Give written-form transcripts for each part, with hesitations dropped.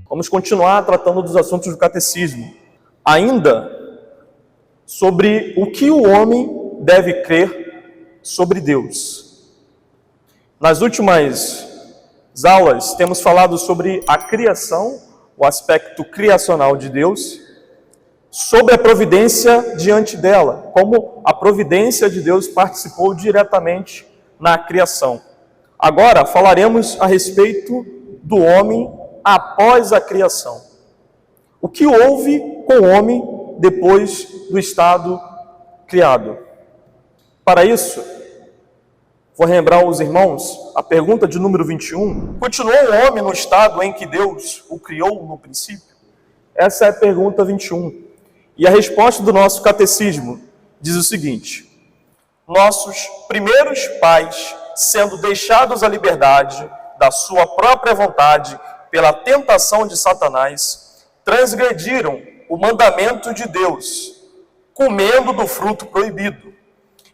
Vamos continuar tratando dos assuntos do catecismo, ainda sobre o que o homem deve crer sobre Deus. Nas últimas aulas, temos falado sobre a criação, o aspecto criacional de Deus, sobre a providência diante dela, como a providência de Deus participou diretamente na criação. Agora falaremos a respeito do homem após a criação. O que houve com o homem depois do estado criado? Para isso, vou lembrar aos irmãos a pergunta de número 21. Continuou o homem no estado em que Deus o criou no princípio? Essa é a pergunta 21. E a resposta do nosso catecismo diz o seguinte: nossos primeiros pais, sendo deixados à liberdade da sua própria vontade pela tentação de Satanás, transgrediram o mandamento de Deus, comendo do fruto proibido.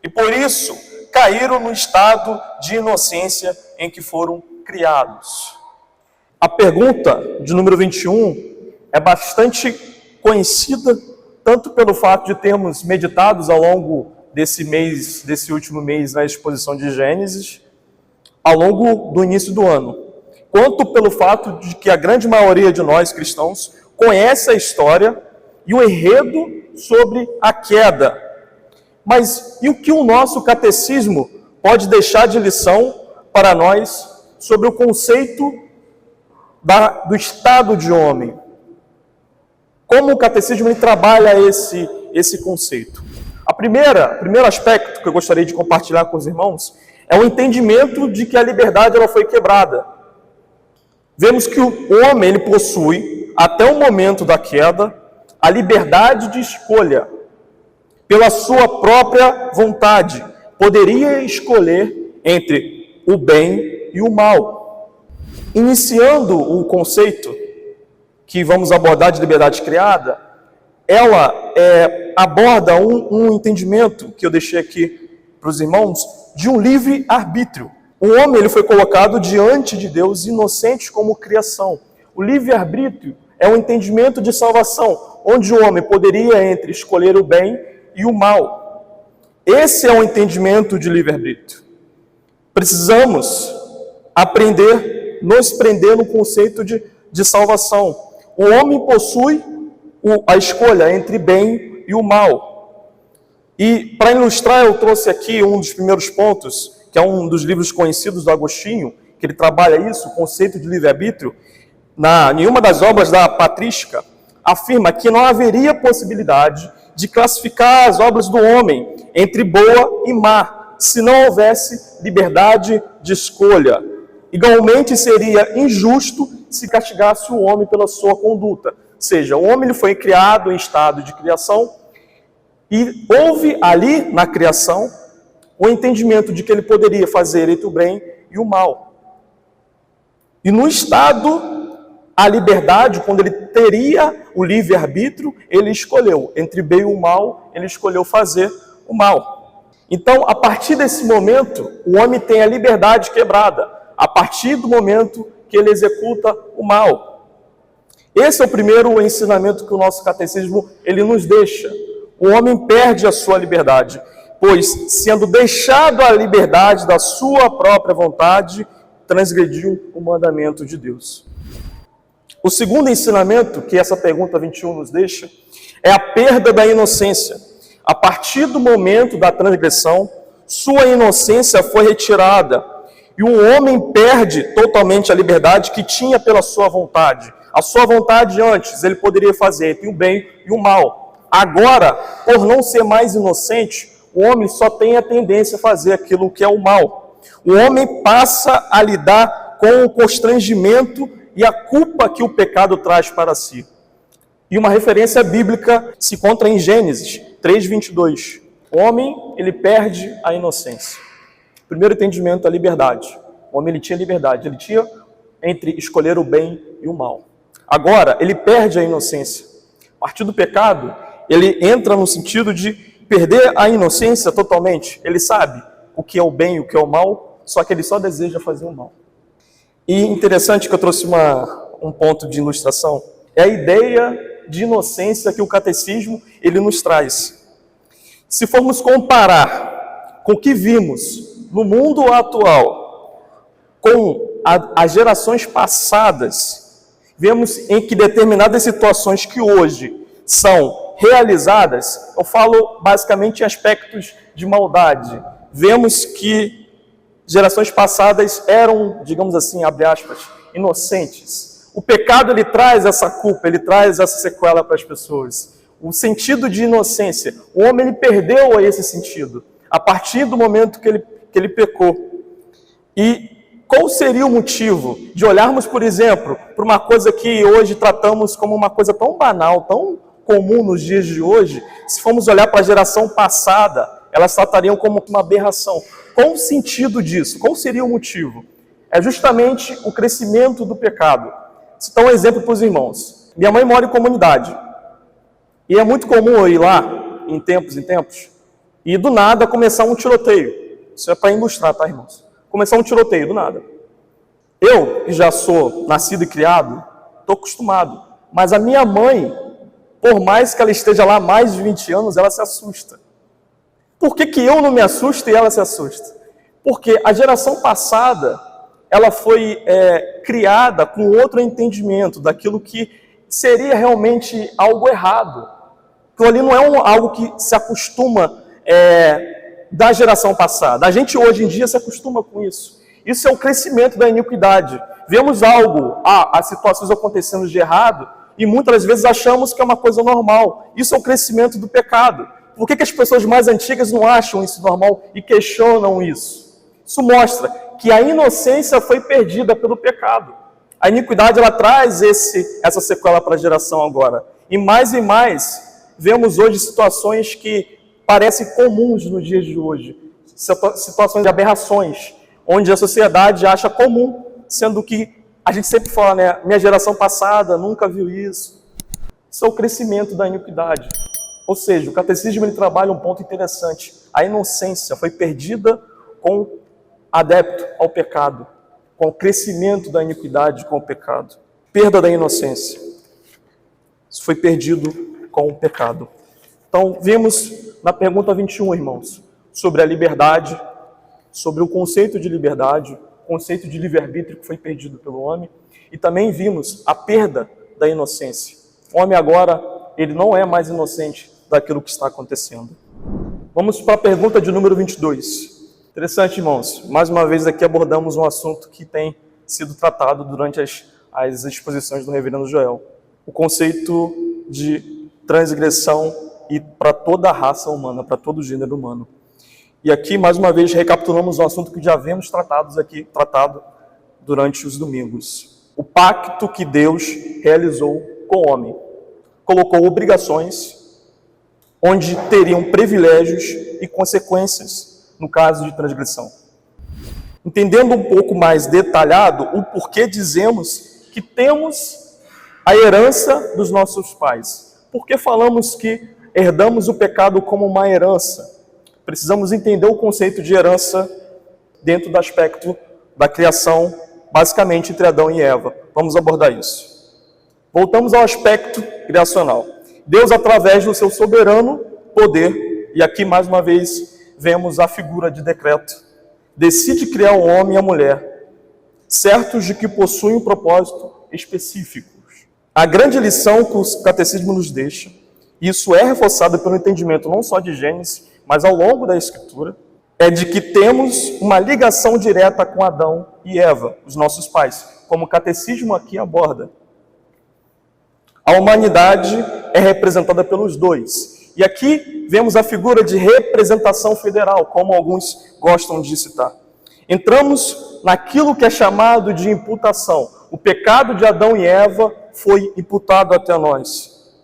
E por isso caíram no estado de inocência em que foram criados. A pergunta de número 21 é bastante conhecida, tanto pelo fato de termos meditados ao longo desse último mês na exposição de Gênesis, ao longo do início do ano, quanto pelo fato de que a grande maioria de nós cristãos conhece a história e o enredo sobre a queda. Mas e o que o nosso catecismo pode deixar de lição para nós sobre o conceito do estado de homem? Como o catecismo ele trabalha esse conceito? O primeiro aspecto que eu gostaria de compartilhar com os irmãos é o entendimento de que a liberdade ela foi quebrada. Vemos que o homem ele possui, até o momento da queda, a liberdade de escolha. Pela sua própria vontade, poderia escolher entre o bem e o mal. Iniciando o conceito que vamos abordar de liberdade criada, ela aborda um entendimento que eu deixei aqui para os irmãos, de um livre-arbítrio. O homem ele foi colocado diante de Deus inocente como criação. O livre-arbítrio é um entendimento de salvação, onde o homem poderia entre escolher o bem e o mal. Esse é o entendimento de livre-arbítrio. Precisamos aprender, nos prender no conceito de salvação. O homem possui a escolha entre bem e o mal. E para ilustrar, eu trouxe aqui um dos primeiros pontos, que é um dos livros conhecidos do Agostinho, que ele trabalha isso, o conceito de livre-arbítrio. Em uma das obras da Patrística, afirma que não haveria possibilidade de classificar as obras do homem entre boa e má, se não houvesse liberdade de escolha. Igualmente seria injusto se castigasse o homem pela sua conduta. Ou seja, o homem ele foi criado em estado de criação e houve ali na criação o entendimento de que ele poderia fazer entre o bem e o mal. E no estado, a liberdade, quando ele teria o livre-arbítrio, ele escolheu entre bem e o mal, ele escolheu fazer o mal. Então, a partir desse momento, o homem tem a liberdade quebrada, a partir do momento que ele executa o mal. Esse é o primeiro ensinamento que o nosso catecismo ele nos deixa. O homem perde a sua liberdade, pois, sendo deixado a liberdade da sua própria vontade, transgrediu o mandamento de Deus. O segundo ensinamento que essa pergunta 21 nos deixa é a perda da inocência. A partir do momento da transgressão, sua inocência foi retirada e o homem perde totalmente a liberdade que tinha pela sua vontade. A sua vontade antes, ele poderia fazer entre o bem e o mal. Agora, por não ser mais inocente, o homem só tem a tendência a fazer aquilo que é o mal. O homem passa a lidar com o constrangimento e a culpa que o pecado traz para si. E uma referência bíblica se encontra em Gênesis 3:22. O homem, ele perde a inocência. Primeiro entendimento, a liberdade. O homem, ele tinha liberdade. Ele tinha entre escolher o bem e o mal. Agora, ele perde a inocência. A partir do pecado, ele entra no sentido de perder a inocência totalmente. Ele sabe o que é o bem e o que é o mal, só que ele só deseja fazer o mal. E interessante que eu trouxe um ponto de ilustração, é a ideia de inocência que o catecismo ele nos traz. Se formos comparar com o que vimos no mundo atual, com as gerações passadas, vemos em que determinadas situações que hoje são realizadas, eu falo basicamente em aspectos de maldade. Vemos que gerações passadas eram, digamos assim, abre aspas, inocentes. O pecado, ele traz essa culpa, ele traz essa sequela para as pessoas. O sentido de inocência. O homem, ele perdeu esse sentido a partir do momento que ele pecou. E qual seria o motivo de olharmos, por exemplo, para uma coisa que hoje tratamos como uma coisa tão banal, tão comum nos dias de hoje? Se formos olhar para a geração passada, elas tratariam como uma aberração. Qual o sentido disso? Qual seria o motivo? É justamente o crescimento do pecado. Citar um exemplo para os irmãos. Minha mãe mora em comunidade. E é muito comum eu ir lá, em tempos, e do nada começar um tiroteio. Isso é para ilustrar, tá, irmãos? Começar um tiroteio, do nada. Eu, que já sou nascido e criado, estou acostumado. Mas a minha mãe, por mais que ela esteja lá há mais de 20 anos, ela se assusta. Por que eu não me assusto e ela se assusta? Porque a geração passada, ela foi criada com outro entendimento daquilo que seria realmente algo errado. Aquilo ali não é algo que se acostuma da geração passada. A gente hoje em dia se acostuma com isso. Isso é o crescimento da iniquidade. Vemos as situações acontecendo de errado e muitas vezes achamos que é uma coisa normal. Isso é o crescimento do pecado. Por que as pessoas mais antigas não acham isso normal e questionam isso? Isso mostra que a inocência foi perdida pelo pecado. A iniquidade, ela traz essa sequela para a geração agora. E mais vemos hoje situações que parecem comuns nos dias de hoje. Situações de aberrações, onde a sociedade acha comum, sendo que a gente sempre fala, né? Minha geração passada nunca viu isso. Isso é o crescimento da iniquidade. Ou seja, o catecismo ele trabalha um ponto interessante. A inocência foi perdida com adepto ao pecado, com o crescimento da iniquidade com o pecado. Perda da inocência. Isso foi perdido com o pecado. Então, vimos na pergunta 21, irmãos, sobre a liberdade, sobre o conceito de liberdade, o conceito de livre-arbítrio que foi perdido pelo homem, e também vimos a perda da inocência. O homem agora, ele não é mais inocente daquilo que está acontecendo. Vamos para a pergunta de número 22. Interessante, irmãos. Mais uma vez aqui abordamos um assunto que tem sido tratado durante as exposições do reverendo Joel. O conceito de transgressão e para toda a raça humana, para todo o gênero humano. E aqui, mais uma vez, recapitulamos um assunto que já havíamos tratado durante os domingos. O pacto que Deus realizou com o homem. Colocou obrigações, onde teriam privilégios e consequências no caso de transgressão. Entendendo um pouco mais detalhado o porquê dizemos que temos a herança dos nossos pais. Por que falamos que herdamos o pecado como uma herança? Precisamos entender o conceito de herança dentro do aspecto da criação, basicamente entre Adão e Eva. Vamos abordar isso. Voltamos ao aspecto criacional. Deus, através do seu soberano poder, e aqui mais uma vez vemos a figura de decreto, decide criar o homem e a mulher, certos de que possuem um propósito específico. A grande lição que o catecismo nos deixa, e isso é reforçado pelo entendimento não só de Gênesis, mas ao longo da Escritura, é de que temos uma ligação direta com Adão e Eva, os nossos pais, como o catecismo aqui aborda. A humanidade é representada pelos dois. E aqui vemos a figura de representação federal, como alguns gostam de citar. Entramos naquilo que é chamado de imputação. O pecado de Adão e Eva foi imputado até nós.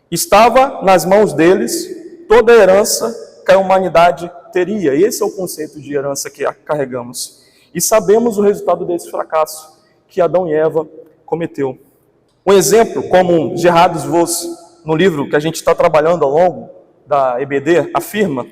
Estava nas mãos deles toda a herança que a humanidade teria. Esse é o conceito de herança que carregamos. E sabemos o resultado desse fracasso que Adão e Eva cometeu. Um exemplo, como Gerhardus Voss, no livro que a gente está trabalhando ao longo da EBD, afirma,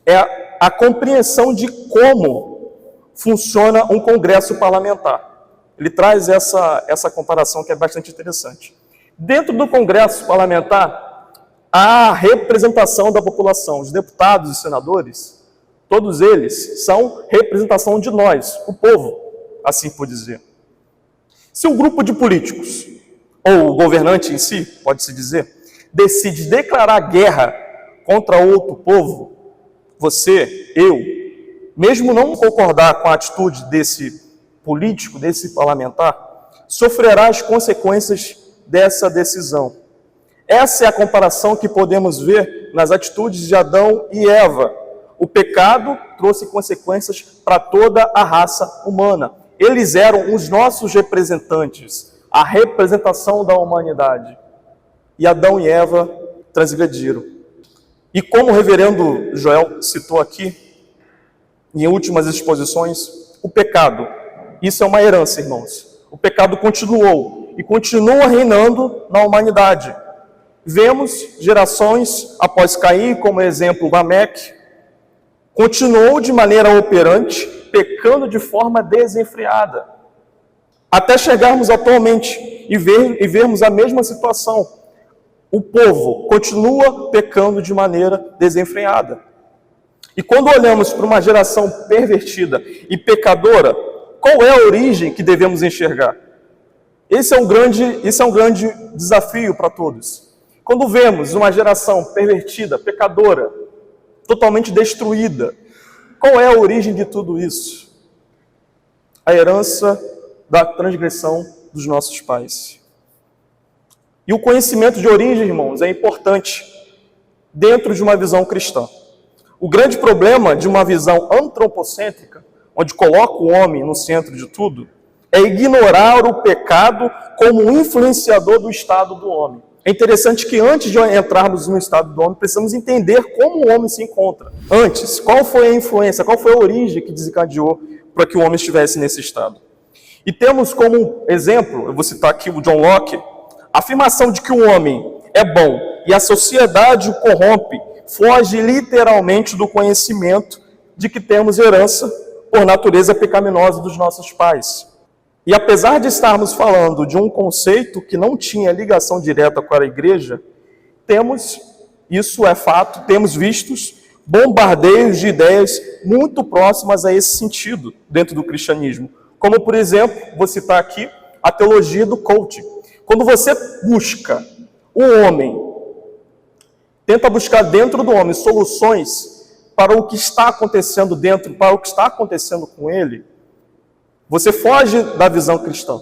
é a compreensão de como funciona um congresso parlamentar. Ele traz essa comparação que é bastante interessante. Dentro do Congresso Parlamentar, há a representação da população. Os deputados e senadores, todos eles são representação de nós, o povo, assim por dizer. Se um grupo de políticos, ou o governante em si, pode-se dizer, decide declarar guerra contra outro povo, você, eu, mesmo não concordar com a atitude desse político, desse parlamentar, sofrerá as consequências dessa decisão. Essa é a comparação que podemos ver nas atitudes de Adão e Eva. O pecado trouxe consequências para toda a raça humana. Eles eram os nossos representantes, a representação da humanidade. E Adão e Eva transgrediram. E como o reverendo Joel citou aqui, em últimas exposições, o pecado, isso é uma herança, irmãos. O pecado continuou e continua reinando na humanidade. Vemos gerações após Caim, como exemplo Lameque, continuou de maneira operante, pecando de forma desenfreada. Até chegarmos atualmente e vermos a mesma situação. O povo continua pecando de maneira desenfreada. E quando olhamos para uma geração pervertida e pecadora, qual é a origem que devemos enxergar? Esse é um grande desafio para todos. Quando vemos uma geração pervertida, pecadora, totalmente destruída, qual é a origem de tudo isso? A herança da transgressão dos nossos pais. E o conhecimento de origem, irmãos, é importante dentro de uma visão cristã. O grande problema de uma visão antropocêntrica, onde coloca o homem no centro de tudo, é ignorar o pecado como um influenciador do estado do homem. É interessante que antes de entrarmos no estado do homem, precisamos entender como o homem se encontra. Antes, qual foi a influência, qual foi a origem que desencadeou para que o homem estivesse nesse estado. E temos como exemplo, eu vou citar aqui o John Locke, a afirmação de que o homem é bom e a sociedade o corrompe, foge literalmente do conhecimento de que temos herança por natureza pecaminosa dos nossos pais. E apesar de estarmos falando de um conceito que não tinha ligação direta com a igreja, temos, isso é fato, temos vistos bombardeios de ideias muito próximas a esse sentido dentro do cristianismo. Como, por exemplo, vou citar aqui a teologia do coaching. Quando você busca o homem, tenta buscar dentro do homem soluções para o que está acontecendo dentro, para o que está acontecendo com ele, você foge da visão cristã.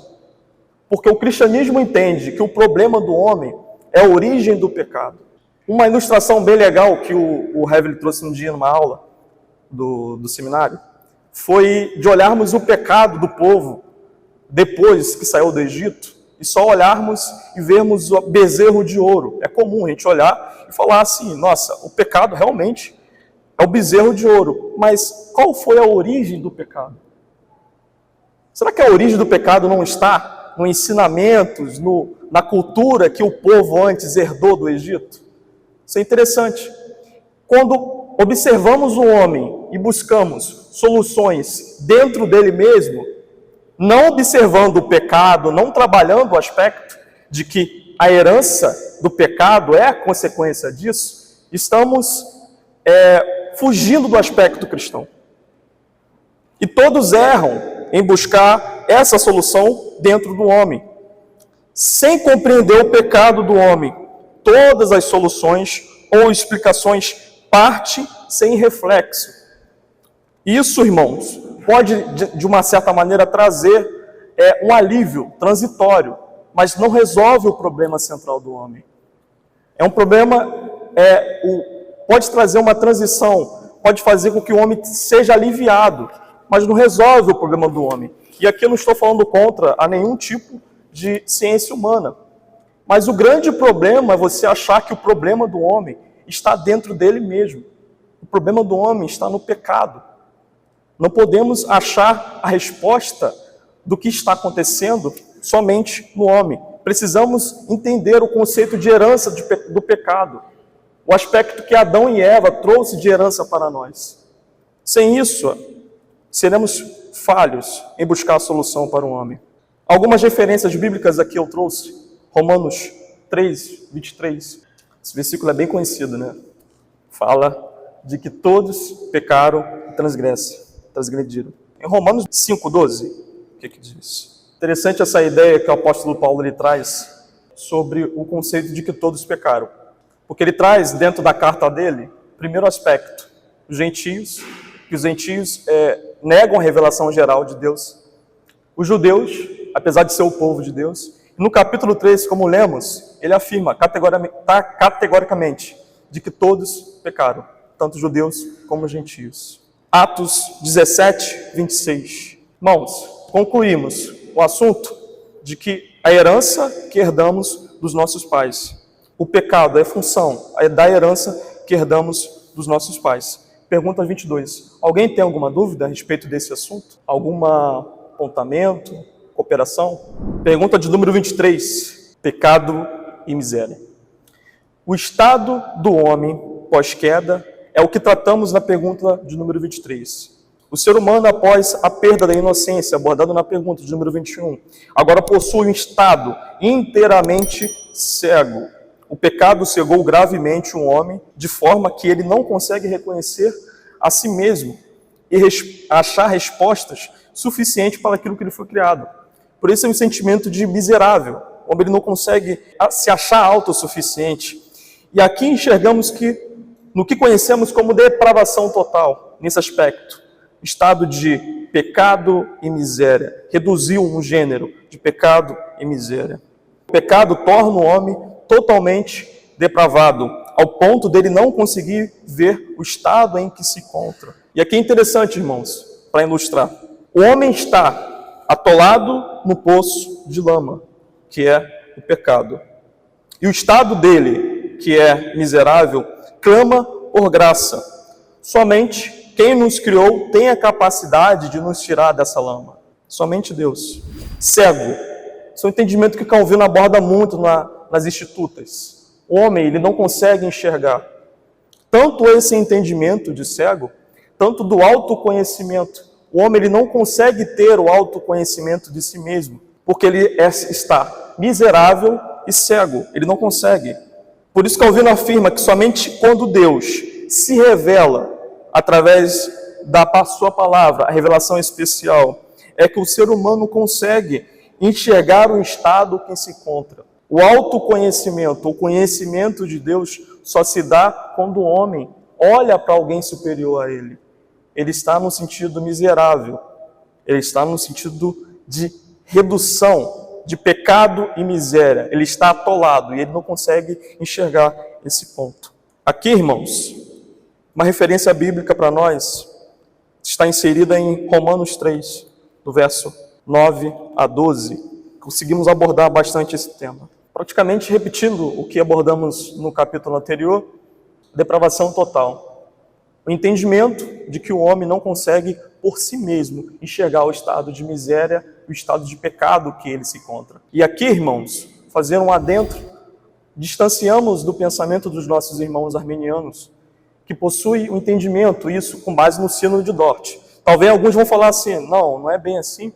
Porque o cristianismo entende que o problema do homem é a origem do pecado. Uma ilustração bem legal que o Hevel trouxe um dia numa aula do seminário foi de olharmos o pecado do povo depois que saiu do Egito e só olharmos e vermos o bezerro de ouro. É comum a gente olhar e falar assim, nossa, o pecado realmente é o bezerro de ouro. Mas qual foi a origem do pecado? Será que a origem do pecado não está nos ensinamentos, na cultura que o povo antes herdou do Egito? Isso é interessante. Quando observamos o homem e buscamos soluções dentro dele mesmo, não observando o pecado, não trabalhando o aspecto de que a herança do pecado é a consequência disso, estamos fugindo do aspecto cristão. E todos erram em buscar essa solução dentro do homem. Sem compreender o pecado do homem, todas as soluções ou explicações partem sem reflexo. Isso, irmãos, pode, de uma certa maneira, trazer um alívio transitório, mas não resolve o problema central do homem. É um problema, pode trazer uma transição, pode fazer com que o homem seja aliviado, mas não resolve o problema do homem. E aqui eu não estou falando contra a nenhum tipo de ciência humana. Mas o grande problema é você achar que o problema do homem está dentro dele mesmo. O problema do homem está no pecado. Não podemos achar a resposta do que está acontecendo somente no homem. Precisamos entender o conceito de herança do pecado. O aspecto que Adão e Eva trouxe de herança para nós. Sem isso, seremos falhos em buscar a solução para o homem. Algumas referências bíblicas aqui eu trouxe. Romanos 3, 23. Esse versículo é bem conhecido, né? Fala de que todos pecaram e transgrediram. Em Romanos 5, 12, o que diz? Interessante essa ideia que o apóstolo Paulo ele traz sobre o conceito de que todos pecaram. Porque ele traz dentro da carta dele, primeiro aspecto, os gentios, que os gentios negam a revelação geral de Deus. Os judeus, apesar de ser o povo de Deus. No capítulo 3, como lemos, ele afirma categoricamente de que todos pecaram, tanto judeus como gentios. Atos 17, 26. Irmãos, concluímos o assunto de que a herança que herdamos dos nossos pais. O pecado é função da herança que herdamos dos nossos pais. Pergunta 22. Alguém tem alguma dúvida a respeito desse assunto? Algum apontamento? Cooperação? Pergunta de número 23. Pecado e miséria. O estado do homem pós-queda é o que tratamos na pergunta de número 23. O ser humano, após a perda da inocência, abordado na pergunta de número 21, agora possui um estado inteiramente cego. O pecado cegou gravemente um homem, de forma que ele não consegue reconhecer a si mesmo e achar respostas suficientes para aquilo que ele foi criado. Por isso é um sentimento de miserável, onde ele não consegue se achar autossuficiente. E aqui enxergamos que, no que conhecemos como depravação total, nesse aspecto, estado de pecado e miséria, reduziu um gênero de pecado e miséria. O pecado torna o homem totalmente depravado, ao ponto dele não conseguir ver o estado em que se encontra. E aqui é interessante, irmãos, para ilustrar. O homem está atolado no poço de lama, que é o pecado. E o estado dele, que é miserável, clama por graça. Somente quem nos criou tem a capacidade de nos tirar dessa lama. Somente Deus. Cego. Esse é um entendimento que Calvino aborda muito nas Institutas. O homem, ele não consegue enxergar. Tanto esse entendimento de cego, tanto do autoconhecimento. O homem, ele não consegue ter o autoconhecimento de si mesmo, porque ele está miserável e cego. Ele não consegue. Por isso Calvino afirma que somente quando Deus se revela através da sua palavra, a revelação especial, é que o ser humano consegue enxergar o estado que se encontra. O autoconhecimento, o conhecimento de Deus só se dá quando o homem olha para alguém superior a ele. Ele está no sentido miserável, ele está no sentido de redução, de pecado e miséria. Ele está atolado e ele não consegue enxergar esse ponto. Aqui, irmãos, uma referência bíblica para nós está inserida em Romanos 3, do verso 9 a 12. Conseguimos abordar bastante esse tema. Praticamente repetindo o que abordamos no capítulo anterior, depravação total. O entendimento de que o homem não consegue, por si mesmo, enxergar o estado de miséria, o estado de pecado que ele se encontra. E aqui, irmãos, fazer um adentro, distanciamos do pensamento dos nossos irmãos arminianos, que possuem o entendimento, isso com base no Sínodo de Dort. Talvez alguns vão falar assim, não é bem assim,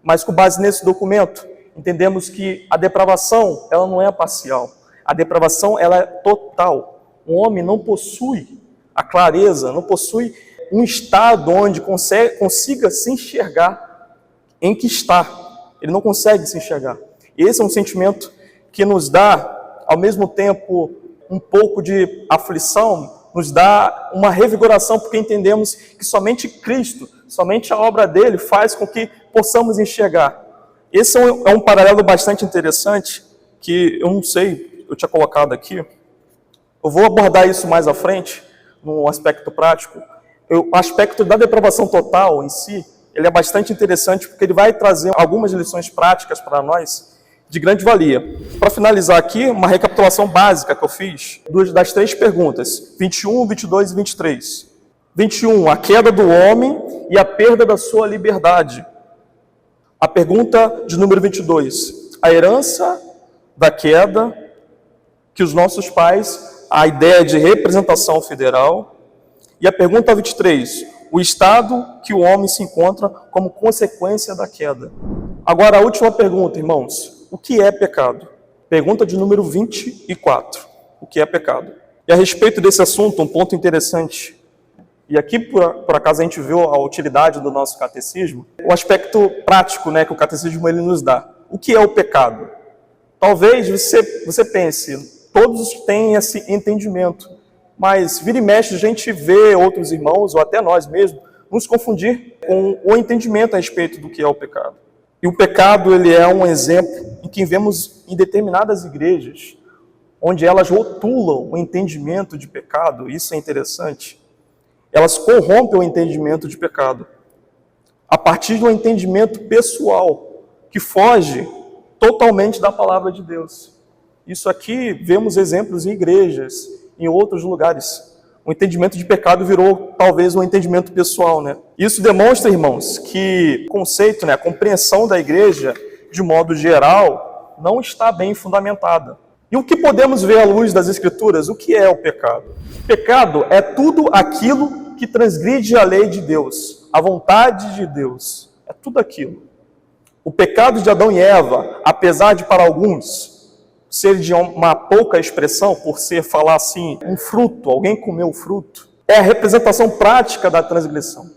mas com base nesse documento, entendemos que a depravação, ela não é parcial. A depravação, ela é total. O homem não possui a clareza, não possui um estado onde consiga se enxergar em que está. Ele não consegue se enxergar. Esse é um sentimento que nos dá, ao mesmo tempo, um pouco de aflição, nos dá uma revigoração, porque entendemos que somente Cristo, somente a obra dele faz com que possamos enxergar. Esse é um paralelo bastante interessante, que eu não sei, eu tinha colocado aqui. Eu vou abordar isso mais à frente, no aspecto prático. O aspecto da depravação total em si, ele é bastante interessante, porque ele vai trazer algumas lições práticas para nós, de grande valia. Para finalizar aqui, uma recapitulação básica que eu fiz, das 3 perguntas, 21, 22 e 23. 21, a queda do homem e a perda da sua liberdade. A pergunta de número 22, a herança da queda, que os nossos pais, a ideia de representação federal. E a pergunta 23, o estado que o homem se encontra como consequência da queda. Agora, a última pergunta, irmãos. O que é pecado? Pergunta de número 24. O que é pecado? E a respeito desse assunto, um ponto interessante. E aqui, por acaso, a gente viu a utilidade do nosso catecismo. O aspecto prático, né, que o catecismo ele nos dá. O que é o pecado? Talvez você pense, todos têm esse entendimento. Mas, vira e mexe, a gente vê outros irmãos, ou até nós mesmos, nos confundir com o entendimento a respeito do que é o pecado. E o pecado, ele é um exemplo em que vemos em determinadas igrejas, onde elas rotulam o entendimento de pecado, isso é interessante. Elas corrompem o entendimento de pecado, a partir de um entendimento pessoal, que foge totalmente da palavra de Deus. Isso aqui, vemos exemplos em igrejas, em outros lugares. O entendimento de pecado virou, talvez, um entendimento pessoal, né? Isso demonstra, irmãos, que o conceito, né, a compreensão da igreja, de modo geral, não está bem fundamentada. E o que podemos ver à luz das Escrituras? O que é o pecado? Pecado é tudo aquilo que transgride a lei de Deus, a vontade de Deus. É tudo aquilo. O pecado de Adão e Eva, apesar de para alguns ser de uma pouca expressão, por ser, falar assim, um fruto, alguém comeu o fruto, é a representação prática da transgressão.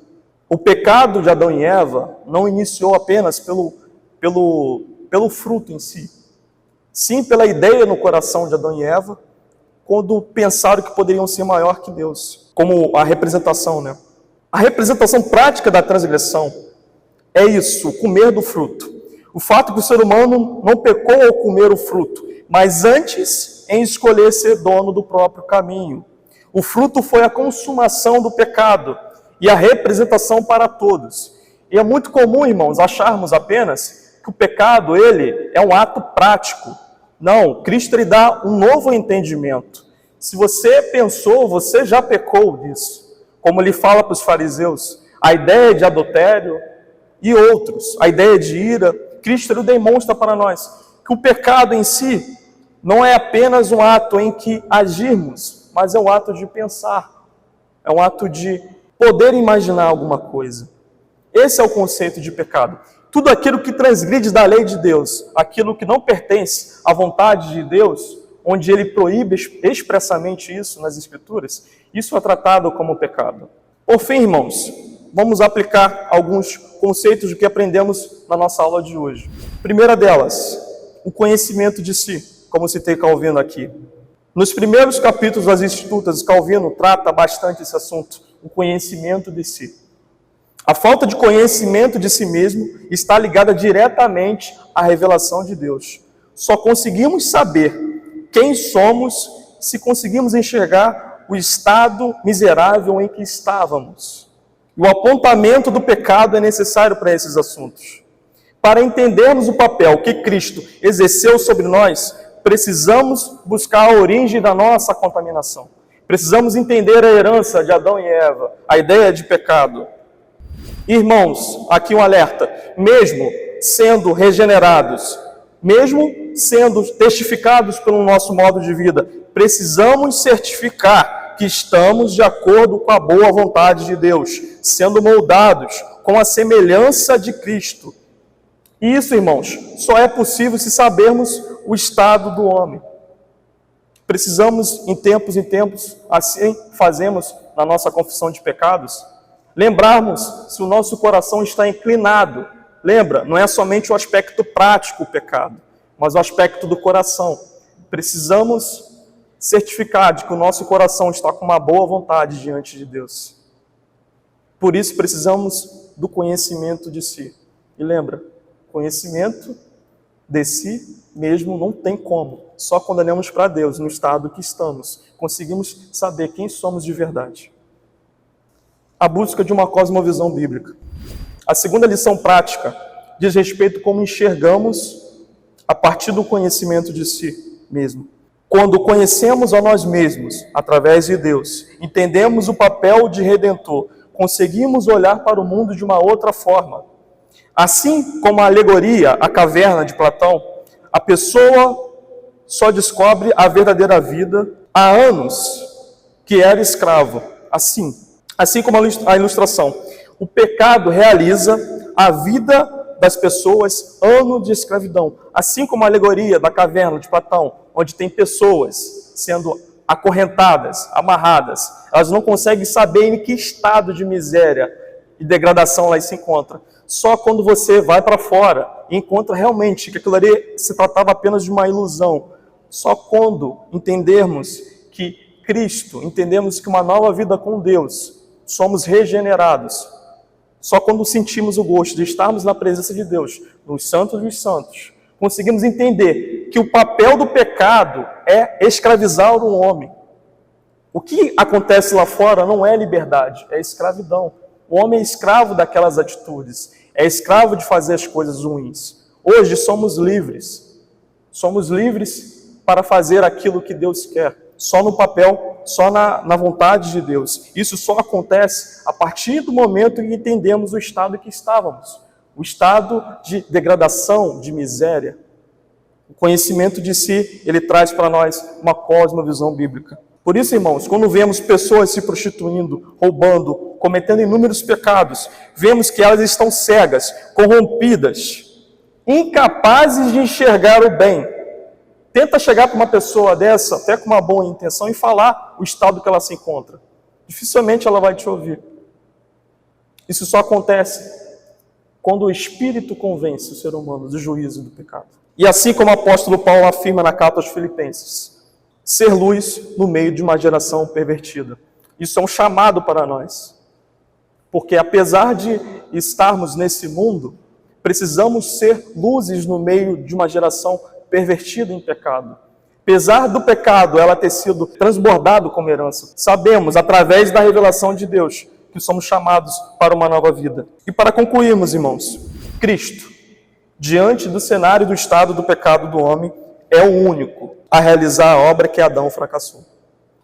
O pecado de Adão e Eva não iniciou apenas pelo fruto em si, sim pela ideia no coração de Adão e Eva, quando pensaram que poderiam ser maior que Deus, como a representação, né? A representação prática da transgressão é isso, o comer do fruto. O fato que o ser humano não pecou ao comer o fruto, mas antes em escolher ser dono do próprio caminho. O fruto foi a consumação do pecado e a representação para todos. E é muito comum, irmãos, acharmos apenas que o pecado, ele é um ato prático. Não, Cristo ele dá um novo entendimento. Se você pensou, você já pecou disso. Como ele fala para os fariseus, a ideia de adultério e outros, a ideia de ira, Cristo ele demonstra para nós que o pecado em si não é apenas um ato em que agirmos, mas é um ato de pensar, é um ato de poder imaginar alguma coisa. Esse é o conceito de pecado. Tudo aquilo que transgride da lei de Deus, aquilo que não pertence à vontade de Deus, onde ele proíbe expressamente isso nas Escrituras, isso é tratado como pecado. Por fim, irmãos, vamos aplicar alguns conceitos do que aprendemos na nossa aula de hoje. Primeira delas, o conhecimento de si, como citei Calvino aqui. Nos primeiros capítulos das Institutas, Calvino trata bastante esse assunto, o conhecimento de si. A falta de conhecimento de si mesmo está ligada diretamente à revelação de Deus. Só conseguimos saber quem somos se conseguimos enxergar o estado miserável em que estávamos. O apontamento do pecado é necessário para esses assuntos. Para entendermos o papel que Cristo exerceu sobre nós, precisamos buscar a origem da nossa contaminação. Precisamos entender a herança de Adão e Eva, a ideia de pecado. Irmãos, aqui um alerta, mesmo sendo regenerados, mesmo sendo testificados pelo nosso modo de vida, precisamos certificar que estamos de acordo com a boa vontade de Deus, sendo moldados com a semelhança de Cristo. E isso, irmãos, só é possível se sabermos o estado do homem. Precisamos, em tempos, assim fazemos na nossa confissão de pecados, lembrarmos se o nosso coração está inclinado. Lembra, não é somente o aspecto prático o pecado, mas o aspecto do coração. Precisamos certificar de que o nosso coração está com uma boa vontade diante de Deus. Por isso precisamos do conhecimento de si. E lembra, conhecimento de si mesmo não tem como. Só quando olhamos para Deus, no estado que estamos, conseguimos saber quem somos de verdade. A busca de uma cosmovisão bíblica. A segunda lição prática diz respeito a como enxergamos a partir do conhecimento de si mesmo. Quando conhecemos a nós mesmos, através de Deus, entendemos o papel de redentor, conseguimos olhar para o mundo de uma outra forma. Assim como a alegoria, a caverna de Platão, a pessoa só descobre a verdadeira vida há anos que era escravo. Assim como a ilustração, o pecado realiza a vida das pessoas ano de escravidão. Assim como a alegoria da caverna de Platão, onde tem pessoas sendo acorrentadas, amarradas, elas não conseguem saber em que estado de miséria e degradação elas se encontram. Só quando você vai para fora e encontra realmente que aquilo ali se tratava apenas de uma ilusão, só quando entendermos que Cristo, entendemos que uma nova vida com Deus, somos regenerados, só quando sentimos o gosto de estarmos na presença de Deus, nos santos dos santos, conseguimos entender que o papel do pecado é escravizar o homem. O que acontece lá fora não é liberdade, é escravidão. O homem é escravo daquelas atitudes, é escravo de fazer as coisas ruins. Hoje somos livres para fazer aquilo que Deus quer, só no papel, só na vontade de Deus. Isso só acontece a partir do momento em que entendemos o estado em que estávamos, o estado de degradação, de miséria. O conhecimento de si, ele traz para nós uma cosmovisão bíblica. Por isso, irmãos, quando vemos pessoas se prostituindo, roubando, cometendo inúmeros pecados, vemos que elas estão cegas, corrompidas, incapazes de enxergar o bem. Tenta chegar para uma pessoa dessa, até com uma boa intenção, e falar o estado que ela se encontra. Dificilmente ela vai te ouvir. Isso só acontece quando o Espírito convence o ser humano do juízo e do pecado. E assim como o apóstolo Paulo afirma na carta aos Filipenses, ser luz no meio de uma geração pervertida. Isso é um chamado para nós. Porque apesar de estarmos nesse mundo, precisamos ser luzes no meio de uma geração pervertida em pecado. Apesar do pecado ela ter sido transbordado como herança, sabemos, através da revelação de Deus, que somos chamados para uma nova vida. E para concluirmos, irmãos, Cristo, diante do cenário do estado do pecado do homem, é o único a realizar a obra que Adão fracassou.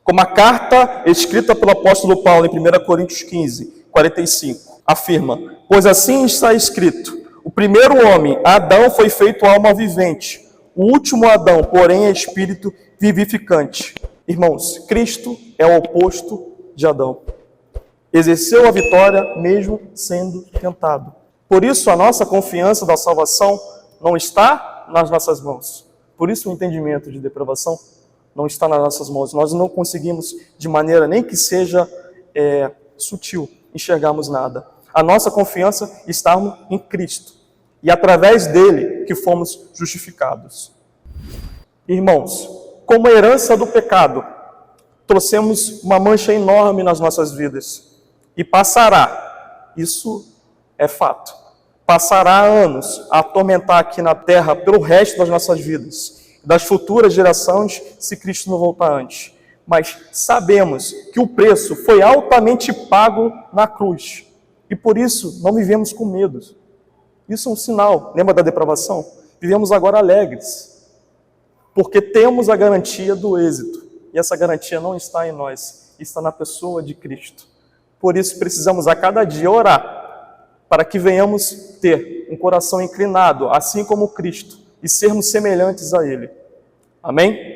Como a carta escrita pelo apóstolo Paulo em 1 Coríntios 15, 45, afirma: pois assim está escrito, o primeiro homem, Adão, foi feito alma vivente, o último Adão, porém, é espírito vivificante. Irmãos, Cristo é o oposto de Adão. Exerceu a vitória mesmo sendo tentado. Por isso, a nossa confiança da salvação não está nas nossas mãos. Por isso, o entendimento de depravação não está nas nossas mãos. Nós não conseguimos, de maneira nem que seja sutil, enxergarmos nada. A nossa confiança está em Cristo. E através dele que fomos justificados. Irmãos, como herança do pecado, trouxemos uma mancha enorme nas nossas vidas. E passará, isso é fato, passará anos a atormentar aqui na terra pelo resto das nossas vidas, das futuras gerações, se Cristo não voltar antes. Mas sabemos que o preço foi altamente pago na cruz. E por isso não vivemos com medo. Isso é um sinal, lembra da depravação? Vivemos agora alegres, porque temos a garantia do êxito. E essa garantia não está em nós, está na pessoa de Cristo. Por isso precisamos a cada dia orar, para que venhamos ter um coração inclinado, assim como Cristo, e sermos semelhantes a Ele. Amém?